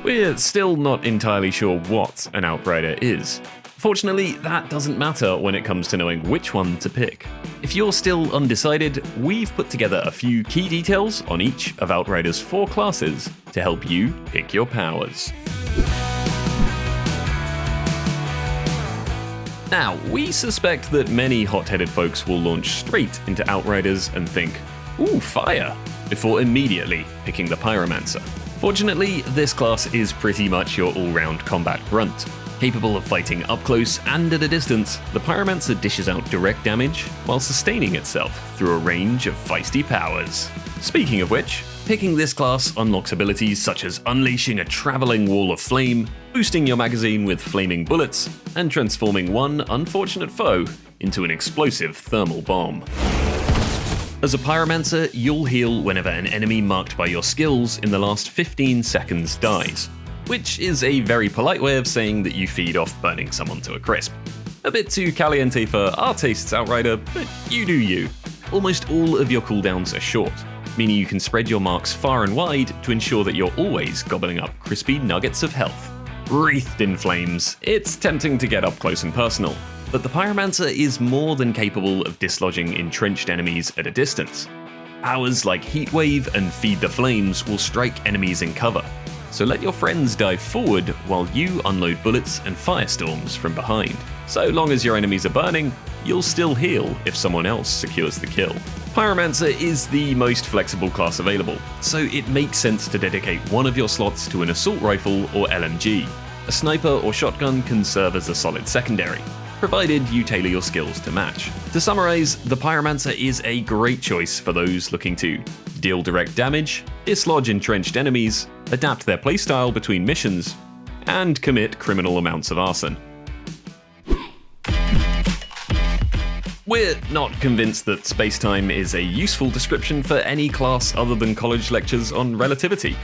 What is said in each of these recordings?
We're still not entirely sure what an Outrider is. Fortunately, that doesn't matter when it comes to knowing which one to pick. If you're still undecided, we've put together a few key details on each of Outrider's 4 classes to help you pick your powers. Now, we suspect that many hot-headed folks will launch straight into Outriders and think, "Ooh, fire," before immediately picking the Pyromancer. Fortunately, this class is pretty much your all-round combat grunt. Capable of fighting up close and at a distance, the Pyromancer dishes out direct damage while sustaining itself through a range of feisty powers. Speaking of which, picking this class unlocks abilities such as unleashing a traveling wall of flame, boosting your magazine with flaming bullets, and transforming one unfortunate foe into an explosive thermal bomb. As a Pyromancer, you'll heal whenever an enemy marked by your skills in the last 15 seconds dies, which is a very polite way of saying that you feed off burning someone to a crisp. A bit too caliente for our tastes, Outrider, but you do you. Almost all of your cooldowns are short, meaning you can spread your marks far and wide to ensure that you're always gobbling up crispy nuggets of health. Wreathed in flames, it's tempting to get up close and personal, but the Pyromancer is more than capable of dislodging entrenched enemies at a distance. Powers like Heatwave and Feed the Flames will strike enemies in cover, so let your friends dive forward while you unload bullets and firestorms from behind. So long as your enemies are burning, you'll still heal if someone else secures the kill. Pyromancer is the most flexible class available, so it makes sense to dedicate one of your slots to an assault rifle or LMG. A sniper or shotgun can serve as a solid secondary, provided you tailor your skills to match. To summarize, the Pyromancer is a great choice for those looking to deal direct damage, dislodge entrenched enemies, adapt their playstyle between missions, and commit criminal amounts of arson. We're not convinced that spacetime is a useful description for any class other than college lectures on relativity.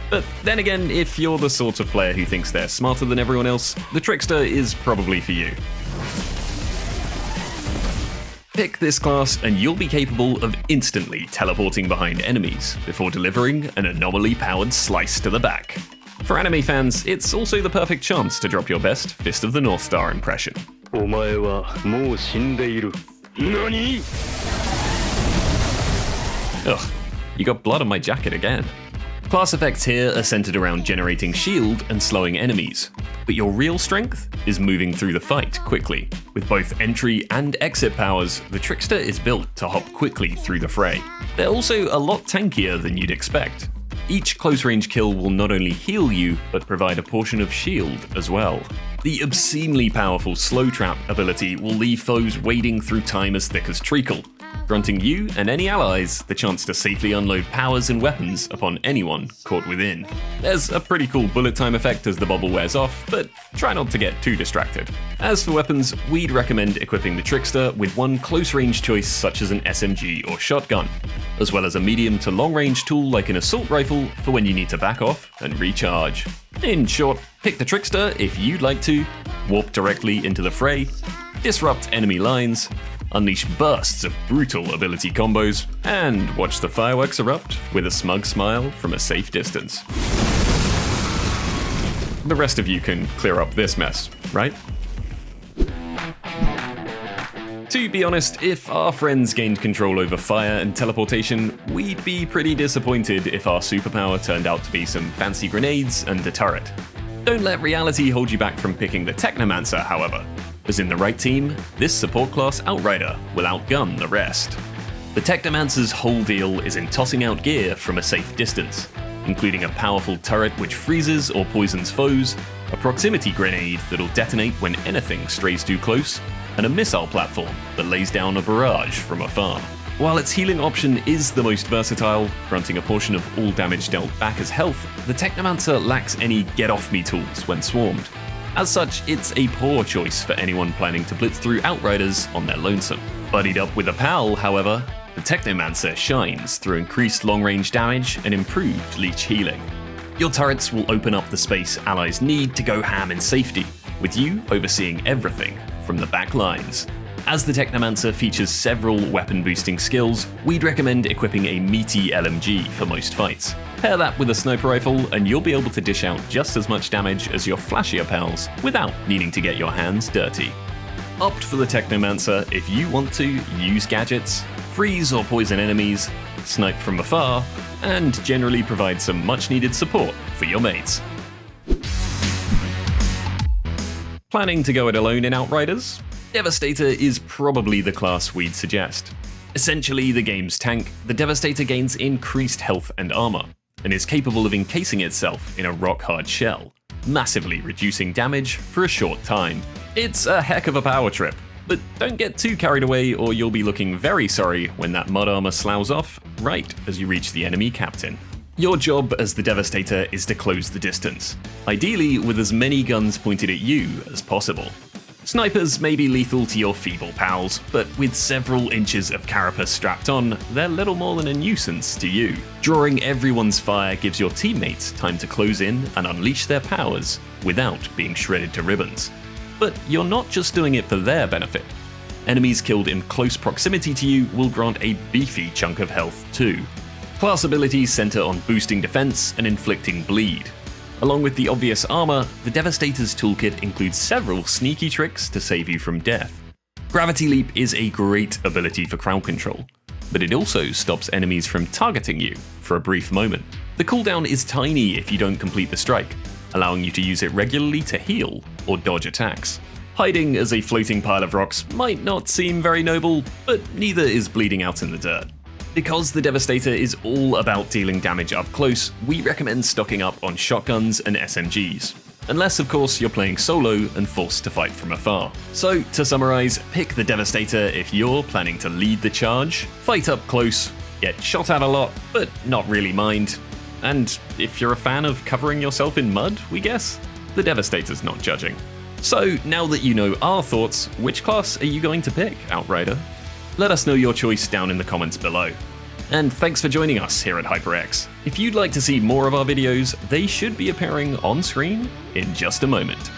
But then again, if you're the sort of player who thinks they're smarter than everyone else, the Trickster is probably for you. Pick this class and you'll be capable of instantly teleporting behind enemies before delivering an anomaly-powered slice to the back. For anime fans, it's also the perfect chance to drop your best Fist of the North Star impression. お前はもう死んでいる。何? Ugh, you got blood on my jacket again. Class effects here are centered around generating shield and slowing enemies, but your real strength is moving through the fight quickly. With both entry and exit powers, the Trickster is built to hop quickly through the fray. They're also a lot tankier than you'd expect. Each close-range kill will not only heal you, but provide a portion of shield as well. The obscenely powerful Slow Trap ability will leave foes wading through time as thick as treacle, granting you and any allies the chance to safely unload powers and weapons upon anyone caught within. There's a pretty cool bullet time effect as the bubble wears off, but try not to get too distracted. As for weapons, we'd recommend equipping the Trickster with one close-range choice such as an SMG or shotgun, as well as a medium to long-range tool like an assault rifle for when you need to back off and recharge. In short, pick the Trickster if you'd like to, warp directly into the fray, disrupt enemy lines, unleash bursts of brutal ability combos, and watch the fireworks erupt with a smug smile from a safe distance. The rest of you can clear up this mess, right? To be honest, if our friends gained control over fire and teleportation, we'd be pretty disappointed if our superpower turned out to be some fancy grenades and a turret. Don't let reality hold you back from picking the Technomaster, however, as in the right team, this support class Outrider will outgun the rest. The Technomancer's whole deal is in tossing out gear from a safe distance, including a powerful turret which freezes or poisons foes, a proximity grenade that'll detonate when anything strays too close, and a missile platform that lays down a barrage from afar. While its healing option is the most versatile, granting a portion of all damage dealt back as health, the Technomancer lacks any get-off-me tools when swarmed. As such, it's a poor choice for anyone planning to blitz through Outriders on their lonesome. Buddied up with a pal, however, the Technomancer shines through increased long-range damage and improved leech healing. Your turrets will open up the space allies need to go ham in safety, with you overseeing everything from the back lines. As the Technomaster features several weapon boosting skills, we'd recommend equipping a meaty LMG for most fights. Pair that with a sniper rifle and you'll be able to dish out just as much damage as your flashier pals without needing to get your hands dirty. Opt for the Technomancer if you want to use gadgets, freeze or poison enemies, snipe from afar, and generally provide some much needed support for your mates. Planning to go it alone in Outriders? Devastator is probably the class we'd suggest. Essentially the game's tank, the Devastator gains increased health and armor, and is capable of encasing itself in a rock-hard shell, massively reducing damage for a short time. It's a heck of a power trip, but don't get too carried away or you'll be looking very sorry when that mud armor sloughs off right as you reach the enemy captain. Your job as the Devastator is to close the distance, ideally with as many guns pointed at you as possible. Snipers may be lethal to your feeble pals, but with several inches of carapace strapped on, they're little more than a nuisance to you. Drawing everyone's fire gives your teammates time to close in and unleash their powers without being shredded to ribbons. But you're not just doing it for their benefit. Enemies killed in close proximity to you will grant a beefy chunk of health too. Class abilities center on boosting defense and inflicting bleed. Along with the obvious armor, the Devastator's toolkit includes several sneaky tricks to save you from death. Gravity Leap is a great ability for crowd control, but it also stops enemies from targeting you for a brief moment. The cooldown is tiny if you don't complete the strike, allowing you to use it regularly to heal or dodge attacks. Hiding as a floating pile of rocks might not seem very noble, but neither is bleeding out in the dirt. Because the Devastator is all about dealing damage up close, we recommend stocking up on shotguns and SMGs. Unless, of course, you're playing solo and forced to fight from afar. So, to summarize, pick the Devastator if you're planning to lead the charge, fight up close, get shot at a lot, but not really mind. And if you're a fan of covering yourself in mud, we guess, the Devastator's not judging. So, now that you know our thoughts, which class are you going to pick, Outrider? Let us know your choice down in the comments below. And thanks for joining us here at HyperX. If you'd like to see more of our videos, they should be appearing on screen in just a moment.